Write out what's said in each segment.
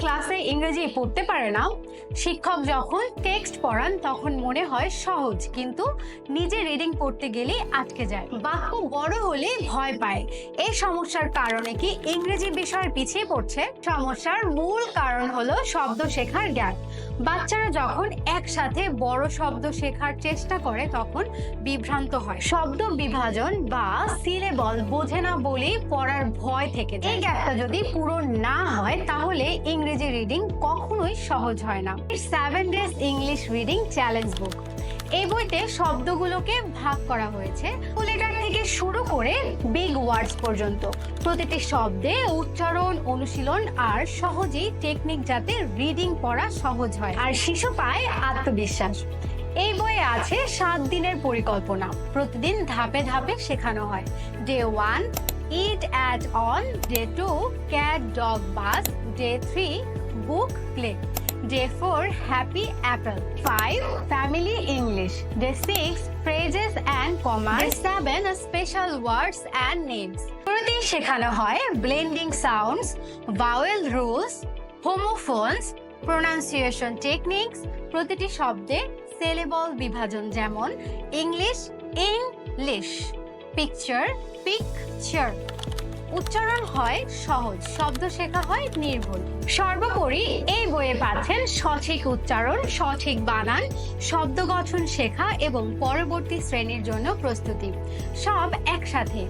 ক্লাসে ইংরেজি পড়তে পারে না, শিক্ষক যখন টেক্সট পড়ান তখন মনে হয় সহজ, কিন্তু নিজে রিডিং পড়তে গেলে আটকে যায়। বাক্য বড় হলে ভয় পায়। এই সমস্যার কারণে কি ইংরেজি বিষয় পিছিয়ে পড়ছে? সমস্যার মূল কারণ হলো শব্দ শেখার গ্যাপ। বাচ্চারা যখন একসাথে বড় শব্দ শেখার চেষ্টা করে তখন বিভ্রান্ত হয়। শব্দ বিভাজন বা সিলেবল বোঝে না বলেই পড়ার ভয় থেকে যায়। এই গ্যাপটা যদি পূরণ না হয় তাহলে ইংরেজি রিডিং কখনোই সহজ হয় না। 7 ডেজ ইংলিশ রিডিং চ্যালেঞ্জ বুক, এই বইতে শব্দগুলোকে ভাগ করা হয়েছে লেটার থেকে শুরু করে বিগ ওয়ার্ডস পর্যন্ত। প্রতিটি শব্দে উচ্চারণ, অনুশীলন আর সহজেই টেকনিক, যাতে রিডিং পড়া সহজ হয় আর শিশু পায় আত্মবিশ্বাস। এই বইয়ে আছে 7 দিনের পরিকল্পনা, প্রতিদিন ধাপে ধাপে শেখানো হয়। Day 1 it at on, day 2 cat dog bus, day 3 book play, Day 4 Happy Apple, 5 Family English, Day 6 Phrases and Commas, Day 7 Special Words and Names. প্রতি শেখানো হয় blending sounds, vowel rules, homophones, pronunciation techniques, প্রতিটি শব্দে syllable বিভাজন, যেমন English English, picture picture. উচ্চারণ হয় সহজ, শব্দ শেখা হয় নির্ভুল। সর্বোপরি এই বইয়ে পাচ্ছেন সঠিক উচ্চারণ, সঠিক বানান, শব্দ গঠন শেখা এবং পরবর্তী শ্রেণীর জন্য প্রস্তুতি, সব একসাথে।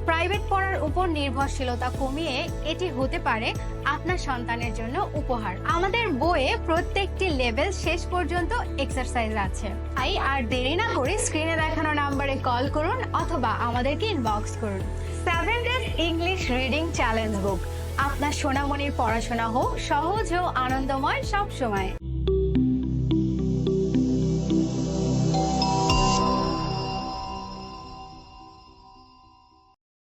প্রাইভেট পড়ার উপর নির্ভরশীলতা কমিয়ে এটি হতে পারে আপনার সন্তানের জন্য উপহার। আমাদের বইয়ে প্রত্যেকটি লেভেল শেষ পর্যন্ত এক্সারসাইজ আছে। তাই আর দেরি না করে স্ক্রিনে দেখানো নাম্বারে কল করুন অথবা আমাদেরকে ইনবক্স করুন। 7 ডেজ ইংলিশ রিডিং চ্যালেঞ্জ বুক, আপনার সোনামণির পড়াশোনা হোক সহজ ও আনন্দময় সব সময়।